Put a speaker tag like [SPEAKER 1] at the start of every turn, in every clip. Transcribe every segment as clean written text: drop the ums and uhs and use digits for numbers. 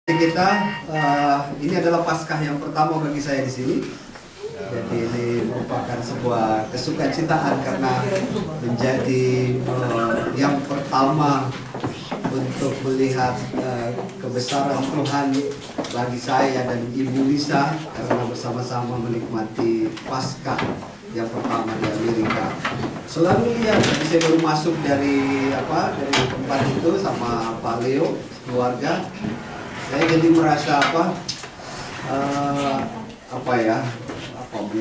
[SPEAKER 1] Kita ini adalah Paskah yang pertama bagi saya di sini. Jadi ini merupakan sebuah kesukacitaan karena menjadi yang pertama untuk melihat kebesaran Tuhan bagi saya dan Ibu Lisa karena bersama-sama menikmati Paskah yang pertama di Amerika. Selalu lihat, saya baru masuk dari tempat itu sama Pak Leo keluarga. Saya jadi merasa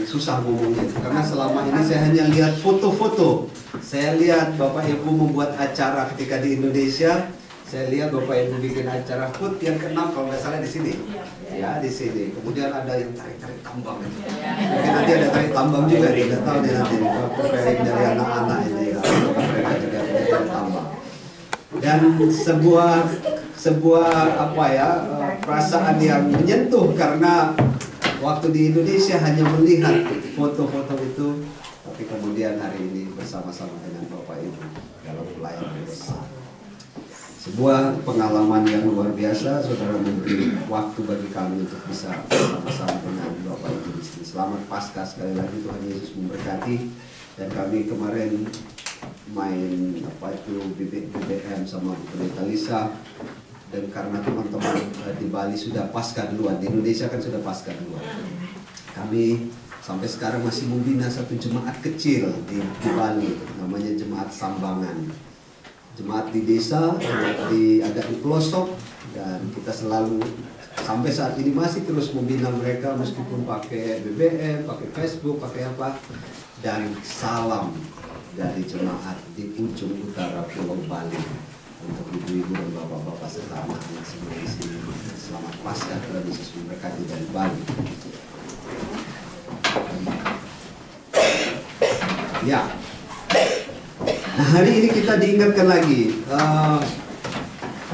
[SPEAKER 1] susah ngomongnya karena selama ini saya hanya lihat foto-foto. Saya lihat Bapak Ibu membuat acara ketika di Indonesia. Saya lihat Bapak Ibu bikin acara HUT yang ke-6 kalau nggak salah di sini. Ya, di sini. Kemudian ada yang tarik-tarik tambang. Mungkin nanti ada tarik tambang juga, tidak tahu deh nanti preparing dari anak-anak ini. Mereka juga tarik tambang. Dan sebuah perasaan yang menyentuh karena waktu di Indonesia hanya melihat foto-foto itu, tapi kemudian hari ini bersama-sama dengan Bapak Ibu dalam pelayanan besar. Sebuah pengalaman yang luar biasa, saudara, memberi waktu bagi kami untuk bisa bersama-sama dengan Bapak Ibu di sini. Selamat Paskah sekali lagi, Tuhan Yesus memberkati. Dan kami kemarin main BBM sama Pendeta Lisa. Dan karena teman-teman di Bali sudah Paskah duluan, di Indonesia kan sudah Paskah duluan. Kami sampai sekarang masih membina satu jemaat kecil di Bali, namanya Jemaat Sambangan. Jemaat di desa, jemaat agak di pelosok, dan kita selalu sampai saat ini masih terus membina mereka meskipun pakai BBM, pakai Facebook, pakai apa. Dan salam dari jemaat di ujung utara Pulau Bali. Untuk ibu-ibu dan bapak-bapak serta anak-anak semua di sini. Selamat Paskah, Tuhan Yesus memberkati dari Bali. Ya, nah hari ini kita diingatkan lagi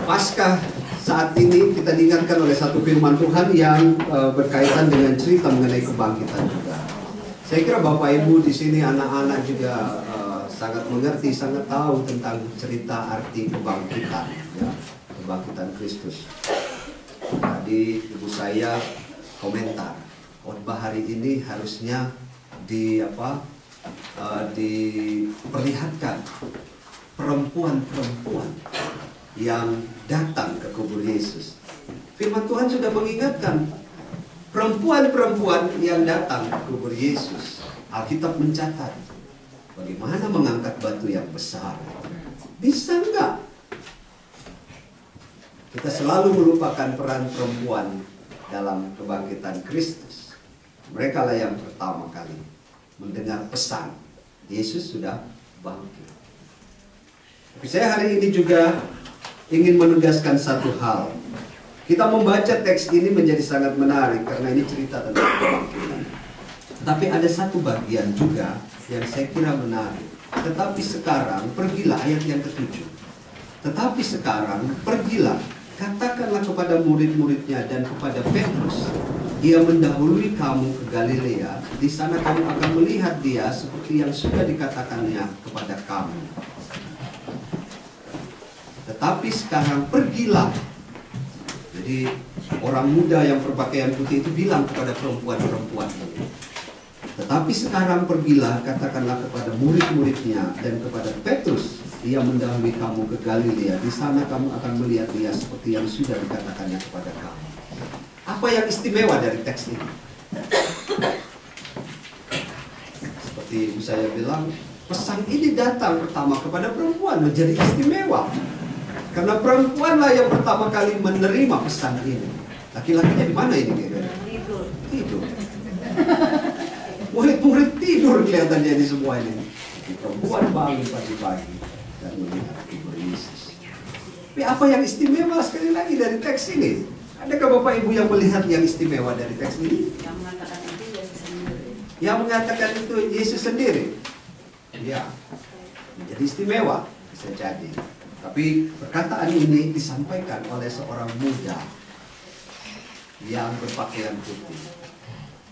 [SPEAKER 1] Paskah saat ini kita diingatkan oleh satu firman Tuhan yang berkaitan dengan cerita mengenai kebangkitan juga. Saya kira Bapak Ibu di sini anak-anak juga sangat mengerti, sangat tahu tentang cerita arti kebangkitan, ya, kebangkitan Kristus. Tadi ibu saya komentar, khotbah hari ini harusnya diperlihatkan perempuan-perempuan yang datang ke kubur Yesus. Firman Tuhan sudah mengingatkan perempuan-perempuan yang datang ke kubur Yesus. Alkitab mencatat bagaimana mengangkat batu yang besar. Bisa enggak? Kita selalu melupakan peran perempuan dalam kebangkitan Kristus. Mereka lah yang pertama kali mendengar pesan Yesus sudah bangkit. Tapi saya hari ini juga ingin menegaskan satu hal. Kita membaca teks ini menjadi sangat menarik karena ini cerita tentang kebangkitan. Tapi ada satu bagian juga yang saya kira menarik. Tetapi sekarang pergilah, ayat yang ke-7. Tetapi sekarang pergilah, katakanlah kepada murid-muridnya dan kepada Petrus, dia mendahului kamu ke Galilea. Di sana kamu akan melihat dia seperti yang sudah dikatakannya kepada kamu. Tetapi sekarang pergilah. Jadi orang muda yang berpakaian putih itu bilang kepada perempuan-perempuan ini, tetapi sekarang pergilah, katakanlah kepada murid-muridnya dan kepada Petrus, ia mendahului kamu ke Galilea. Di sana kamu akan melihat dia seperti yang sudah dikatakannya kepada kamu. Apa yang istimewa dari teks ini? Seperti saya bilang, pesan ini datang pertama kepada perempuan, menjadi istimewa. Karena perempuanlah yang pertama kali menerima pesan ini. Laki-lakinya di mana ini? Tidur. Murid-murid tidur kelihatannya di semua ini. Perempuan bangun pagi-pagi dan melihat kubur Yesus. Tapi apa yang istimewa sekali lagi dari teks ini? Adakah Bapak Ibu yang melihat yang istimewa dari teks ini?
[SPEAKER 2] Yang mengatakan itu Yesus sendiri.
[SPEAKER 1] Yang mengatakan itu Yesus sendiri. Ya, menjadi istimewa bisa jadi. Tapi perkataan ini disampaikan oleh seorang muda yang berpakaian putih.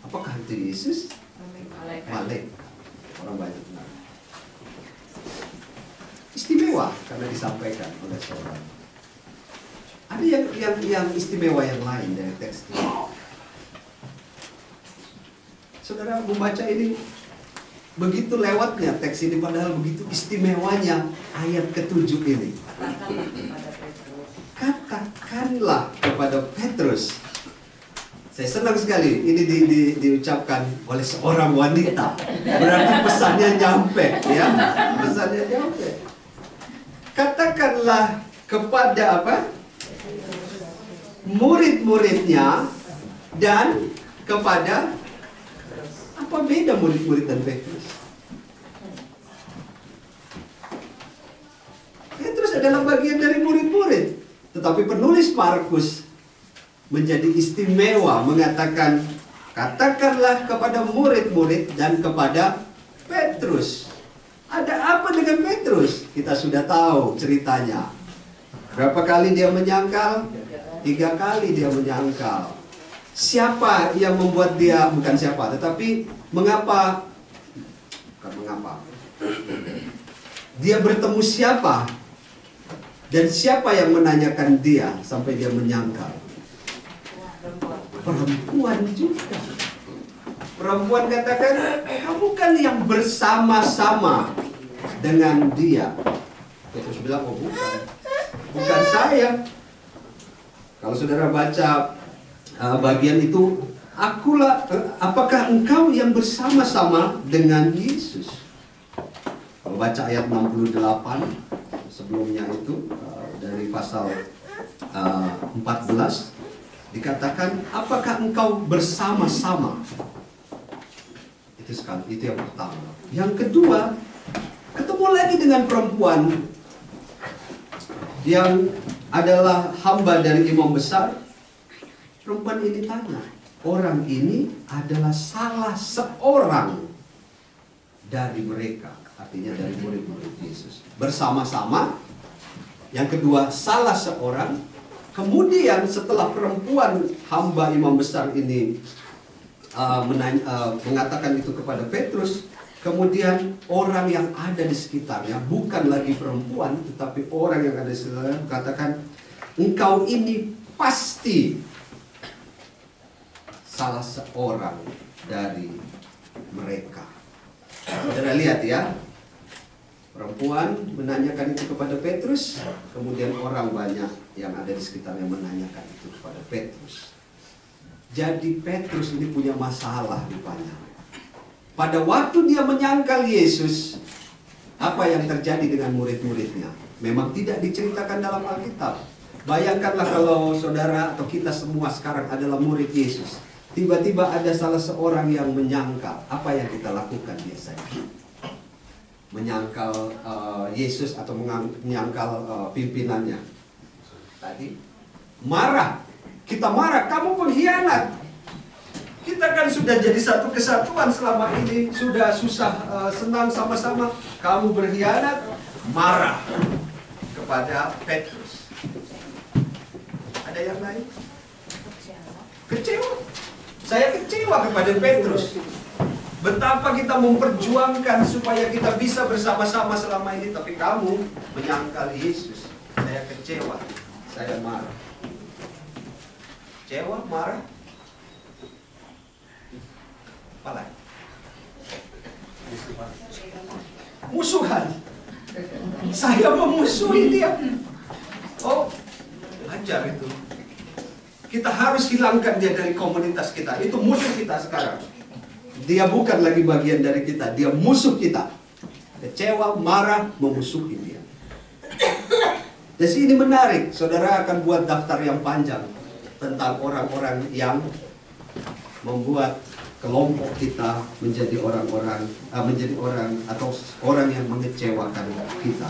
[SPEAKER 1] Apakah itu Yesus? Malek. Orang banyak kenal. Istimewa karena disampaikan oleh seorang Ada yang istimewa yang lain dari teks ini. Saudara membaca ini, begitu lewatnya teks ini, padahal begitu istimewanya ayat ke-7 ini. Katakanlah kepada Petrus. Saya senang sekali ini diucapkan oleh seorang wanita. Berarti pesannya nyampe, ya. Pesannya nyampe. Katakanlah kepada apa? Murid-muridnya dan kepada apa beda murid-murid dan Petrus? Petrus adalah bagian dari murid-murid, tetapi penulis Markus menjadi istimewa mengatakan katakanlah kepada murid-murid dan kepada Petrus. Ada apa dengan Petrus? Kita sudah tahu ceritanya. Berapa kali dia menyangkal? 3 kali dia menyangkal. Siapa yang membuat dia, bukan siapa, tetapi mengapa? Bukan mengapa. Dia bertemu siapa? Dan siapa yang menanyakan dia sampai dia menyangkal? Perempuan juga. Perempuan katakan, kamu kan yang bersama-sama dengan dia. Petrus bilang, oh bukan. Bukan saya. Kalau saudara baca bagian itu, akulah, apakah engkau yang bersama-sama dengan Yesus? Kalau baca ayat 68 sebelumnya itu dari pasal 14 dikatakan, apakah engkau bersama-sama? Itu sekali, itu yang pertama. Yang kedua, ketemu lagi dengan perempuan yang adalah hamba dari imam besar. Perempuan ini tanya, orang ini adalah salah seorang dari mereka, artinya dari murid-murid Yesus. Bersama-sama. Yang kedua, salah seorang. Kemudian setelah perempuan hamba imam besar ini mengatakan itu kepada Petrus, kemudian orang yang ada di sekitarnya, bukan lagi perempuan, tetapi orang yang ada di sekitarnya katakan, engkau ini pasti salah seorang dari mereka. Saudara lihat ya, perempuan menanyakan itu kepada Petrus, kemudian orang banyak yang ada di sekitarnya menanyakan itu kepada Petrus. Jadi Petrus ini punya masalah rupanya. Pada waktu dia menyangkal Yesus, apa yang terjadi dengan murid-muridnya? Memang tidak diceritakan dalam Alkitab. Bayangkanlah kalau saudara atau kita semua sekarang adalah murid Yesus. Tiba-tiba ada salah seorang yang menyangkal. Apa yang kita lakukan biasanya? Menyangkal Yesus atau menyangkal pimpinannya. Tadi marah. Kita marah, kamu pengkhianat. Kita kan sudah jadi satu kesatuan selama ini, sudah susah senang sama-sama. Kamu berkhianat, marah kepada Petrus. Ada yang lain? Kecewa. Saya kecewa kepada Petrus. Betapa kita memperjuangkan supaya kita bisa bersama-sama selama ini, tapi kamu menyangkal Yesus. Saya kecewa. Saya marah. Kecewa, marah. Apa lagi? Musuhan. Saya memusuhi dia. Oh, ajar itu. Kita harus hilangkan dia dari komunitas kita. Itu musuh kita sekarang. Dia bukan lagi bagian dari kita. Dia musuh kita. Kecewa, marah, memusuhi dia. Jadi ini menarik. Saudara akan buat daftar yang panjang tentang orang-orang yang membuat kelompok kita menjadi orang-orang atau orang yang mengecewakan kita.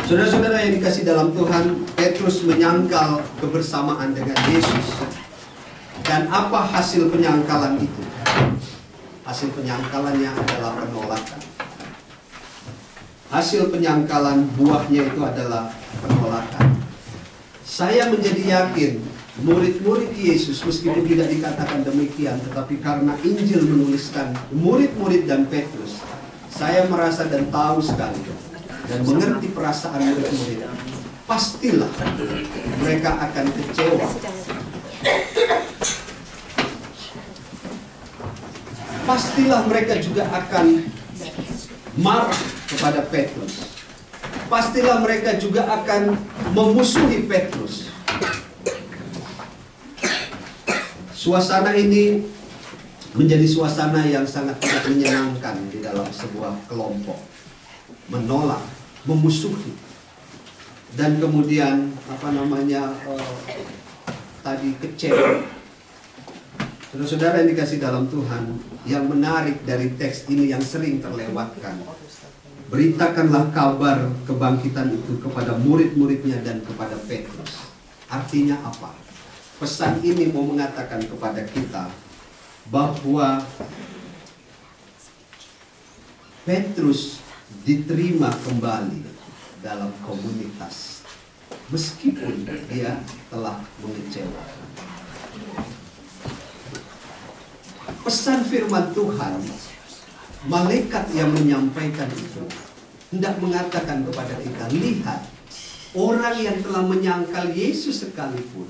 [SPEAKER 1] Saudara-saudara yang dikasih dalam Tuhan, Petrus menyangkal kebersamaan dengan Yesus. Dan apa hasil penyangkalan itu? Hasil penyangkalannya adalah penolakan. Hasil penyangkalan buahnya itu adalah penolakan. Saya menjadi yakin murid-murid Yesus, meskipun tidak dikatakan demikian, tetapi karena Injil menuliskan murid-murid dan Petrus, saya merasa dan tahu sekali dan mengerti perasaan murid-murid. pastilah mereka akan kecewa. Pastilah mereka juga akan marah kepada Petrus. Pastilah mereka juga akan memusuhi Petrus. Suasana ini menjadi suasana yang sangat tidak menyenangkan di dalam sebuah kelompok. Menolak, memusuhi. Dan kemudian tadi kecewa. Saudara-saudara yang dikasih dalam Tuhan, yang menarik dari teks ini yang sering terlewatkan. Beritakanlah kabar kebangkitan itu kepada murid-muridnya dan kepada Petrus. Artinya apa? Pesan ini mau mengatakan kepada kita bahwa Petrus diterima kembali dalam komunitas meskipun dia telah mengecewakan. Pesan firman Tuhan, malaikat yang menyampaikan itu hendak mengatakan kepada kita, lihat, orang yang telah menyangkal Yesus sekalipun,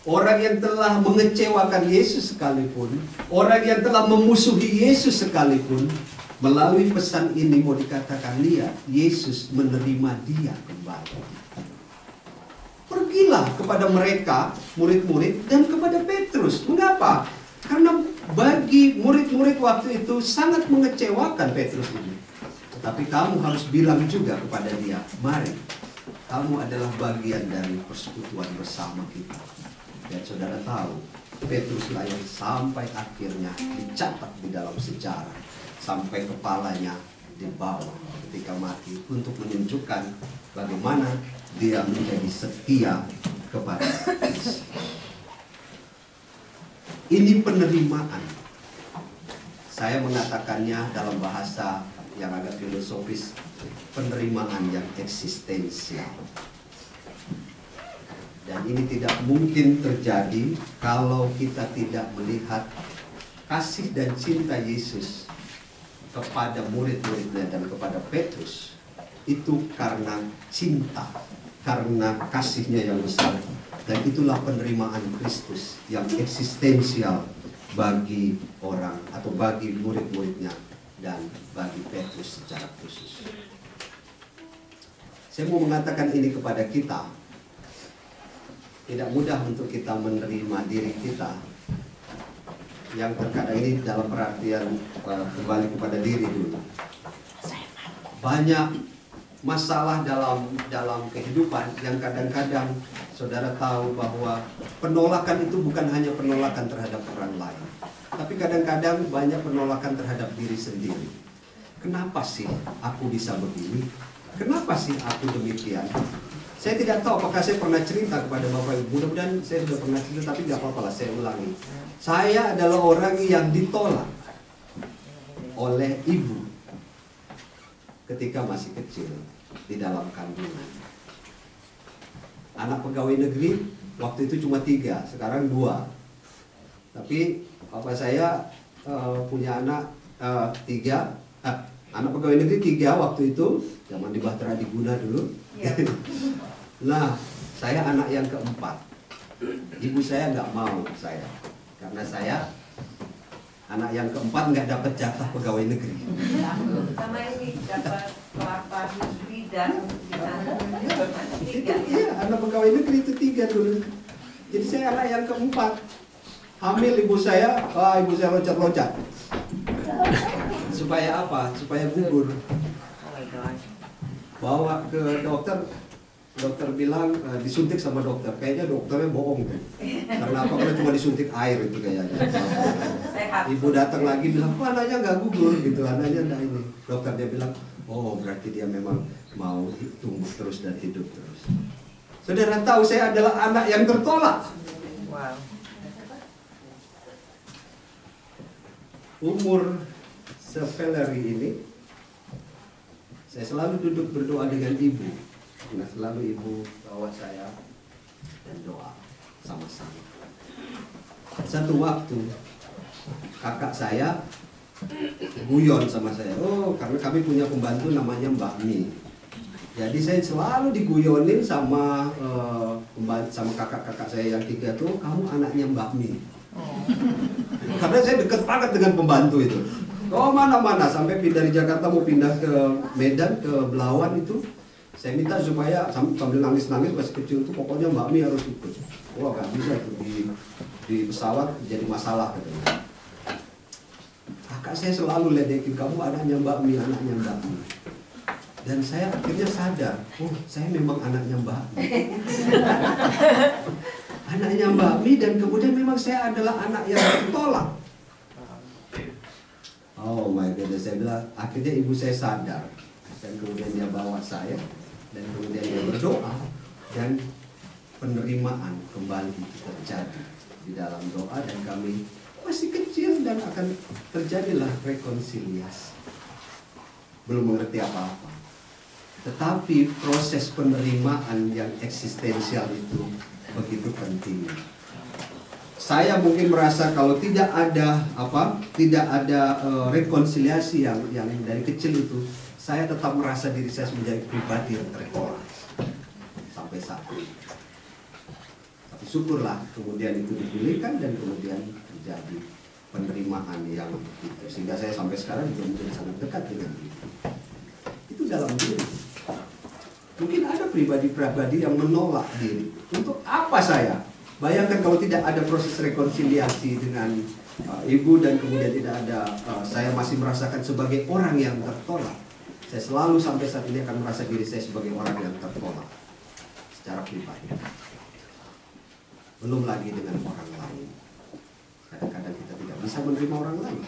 [SPEAKER 1] orang yang telah mengecewakan Yesus sekalipun, orang yang telah memusuhi Yesus sekalipun, melalui pesan ini mau dikatakan, lihat, Yesus menerima dia kembali. Pergilah kepada mereka, murid-murid, dan kepada Petrus. Mengapa? Karena bagi murid-murid waktu itu sangat mengecewakan Petrus ini. Tetapi kamu harus bilang juga kepada dia, mari, kamu adalah bagian dari persekutuan bersama kita. Dan saudara tahu, Petruslah yang sampai akhirnya dicatat di dalam sejarah. Sampai kepalanya dibawa ketika mati untuk menunjukkan bagaimana dia menjadi setia kepada Yesus. Ini penerimaan. Saya mengatakannya dalam bahasa yang agak filosofis, penerimaan yang eksistensial. Dan ini tidak mungkin terjadi kalau kita tidak melihat kasih dan cinta Yesus kepada murid-muridnya dan kepada Petrus. Itu karena cinta, karena kasihnya yang besar. Dan itulah penerimaan Kristus yang eksistensial bagi orang atau bagi murid-muridnya dan bagi Petrus secara khusus. Saya mau mengatakan ini kepada kita. Tidak mudah untuk kita menerima diri kita yang terkadang ini dalam perhatian kembali kepada diri dulu. Banyak masalah dalam kehidupan yang kadang-kadang saudara tahu bahwa penolakan itu bukan hanya penolakan terhadap orang lain, tapi kadang-kadang banyak penolakan terhadap diri sendiri. Kenapa sih aku bisa begini? Kenapa sih aku demikian? Saya tidak tahu apakah saya pernah cerita kepada Bapak Ibu. Mudah-mudahan saya sudah pernah cerita, tapi tidak apa-apa lah, saya ulangi. Saya adalah orang yang ditolak oleh ibu ketika masih kecil di dalam kandungan. Anak pegawai negeri waktu itu cuma 3, sekarang 2. Tapi bapak saya punya anak 3. Anak pegawai negeri 3 waktu itu, zaman di Bahtera Diguna dulu. Ya. Nah, saya anak yang keempat. Ibu saya nggak mau saya, karena saya anak yang keempat nggak dapat jatah pegawai negeri.
[SPEAKER 2] Sama ini dapat kelapa negeri dan
[SPEAKER 1] Iya, anak pegawai negeri itu 3 dulu. Jadi saya anak yang keempat. Hamil ibu saya loncat-loncat. Supaya apa? Supaya gugur. Bawa ke dokter. Dokter bilang disuntik sama dokter. Kayaknya dokternya bohong kan. Karena apa? Karena cuma disuntik air itu kayaknya. Ibu datang lagi bilang, kok anaknya nggak gugur gitu, anaknya nggak ini. Dokter dia bilang, oh berarti dia memang mau tumbuh terus dan hidup terus. Saudara tahu saya adalah anak yang tertolak.
[SPEAKER 2] Wow.
[SPEAKER 1] Umur seveleri ini, saya selalu duduk berdoa dengan ibu. Nah, selalu ibu bawa saya dan doa sama-sama. Satu waktu kakak saya guyon sama saya. Oh, karena kami punya pembantu namanya Mbak Mi. Jadi saya selalu diguyonin sama sama kakak-kakak saya yang 3 tuh, kamu anaknya Mbak Mi. Karena saya dekat banget dengan pembantu itu. Oh mana-mana, sampai dari Jakarta mau pindah ke Medan, ke Belawan itu, saya minta supaya sambil nangis-nangis masih kecil tuh, pokoknya Mbak Mi harus ikut. Wah gak bisa tuh di pesawat jadi masalah katanya. Kakak saya selalu ledekin, kamu anaknya Mbak Mi, anaknya Mbak Mi. Dan saya akhirnya sadar, oh saya memang anaknya Mbak Mi. Anaknya Mbak Mi, dan kemudian memang saya adalah anak yang tertolak. Oh my goodness, saya bilang, akhirnya ibu saya sadar. Dan kemudian dia bawa saya, dan kemudian dia berdoa, dan penerimaan kembali itu terjadi di dalam doa, dan kami masih kecil dan akan terjadilah rekonsiliasi. Belum mengerti apa-apa. Tetapi proses penerimaan yang eksistensial itu begitu penting. Saya mungkin merasa kalau tidak ada rekonsiliasi yang dari kecil itu, saya tetap merasa diri saya menjadi pribadi yang tertolak sampai saat ini. Tapi syukurlah kemudian itu dipulihkan dan kemudian terjadi penerimaan yang itu, sehingga saya sampai sekarang juga menjadi sangat dekat dengan itu dalam diri. Mungkin ada pribadi-pribadi yang menolak diri. Untuk apa saya? Bayangkan kalau tidak ada proses rekonsiliasi dengan ibu, dan kemudian tidak ada, saya masih merasakan sebagai orang yang tertolak. Saya selalu sampai saat ini akan merasa diri saya sebagai orang yang tertolak secara pribadi. Belum lagi dengan orang lain. Kadang-kadang kita tidak bisa menerima orang lain.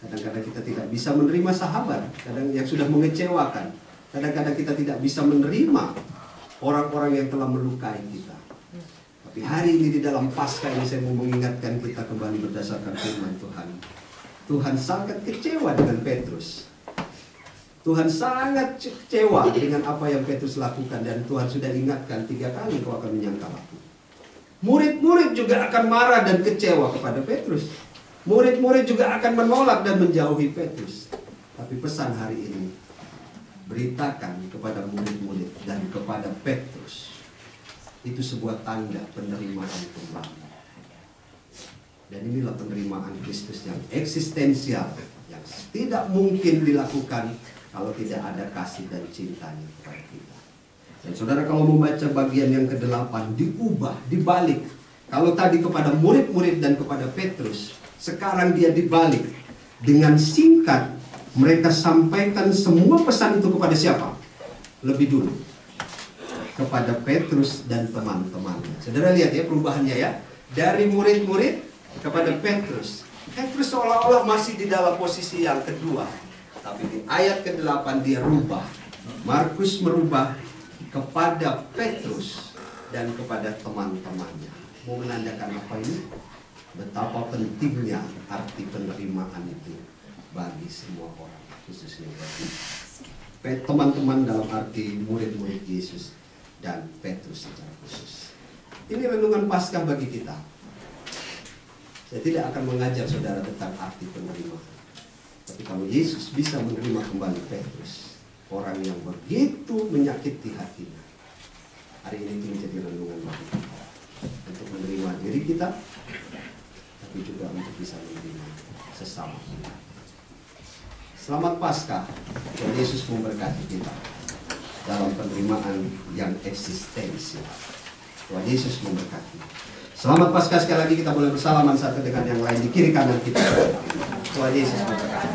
[SPEAKER 1] Kadang-kadang kita tidak bisa menerima sahabat, kadang yang sudah mengecewakan. Kadang-kadang kita tidak bisa menerima orang-orang yang telah melukai kita. Tapi hari ini di dalam Paskah ini saya mau mengingatkan kita kembali berdasarkan firman Tuhan. Tuhan sangat kecewa dengan Petrus. Tuhan sangat kecewa dengan apa yang Petrus lakukan, dan Tuhan sudah ingatkan 3 kali kau akan menyangkal aku. Murid-murid juga akan marah dan kecewa kepada Petrus. Murid-murid juga akan menolak dan menjauhi Petrus. Tapi pesan hari ini, beritakan kepada murid-murid dan kepada Petrus, itu sebuah tanda penerimaan kembali. Dan inilah penerimaan Kristus yang eksistensial, yang tidak mungkin dilakukan kalau tidak ada kasih dan cintanya kepada kita. Dan saudara kalau membaca bagian yang ke-8, diubah, dibalik. Kalau tadi kepada murid-murid dan kepada Petrus, sekarang dia dibalik. Dengan singkat, mereka sampaikan semua pesan itu kepada siapa? Lebih dulu kepada Petrus dan teman-temannya. Saudara lihat ya perubahannya ya. Dari murid-murid kepada Petrus. Petrus seolah-olah masih di dalam posisi yang kedua. Tapi di ayat ke-8 dia rubah. Markus merubah kepada Petrus dan kepada teman-temannya. Mau menandakan apa ini? Betapa pentingnya arti penerimaan itu bagi semua orang, khususnya bagi teman-teman dalam arti murid-murid Yesus dan Petrus secara khusus. Ini renungan Paskah bagi kita. Saya tidak akan mengajar saudara tentang arti penerimaan. Tapi kalau Yesus bisa menerima kembali Petrus, orang yang begitu menyakiti hatinya, hari ini itu menjadi renungan bagi kita. Untuk menerima diri kita, tapi juga untuk bisa menerima sesama kita. Selamat Paskah. Tuhan Yesus memberkati kita dalam penerimaan yang eksistensial. Tuhan Yesus memberkati. Selamat Paskah sekali lagi, kita boleh bersalaman satu dengan yang lain di kiri kanan kita. Tuhan Yesus memberkati.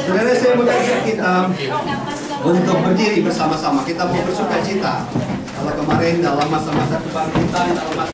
[SPEAKER 1] Saudara, saya mengajak kita untuk berdiri bersama-sama. Kita mau bersuka cita. Kalau kemarin dalam masa-masa kebangkitan, dalam masa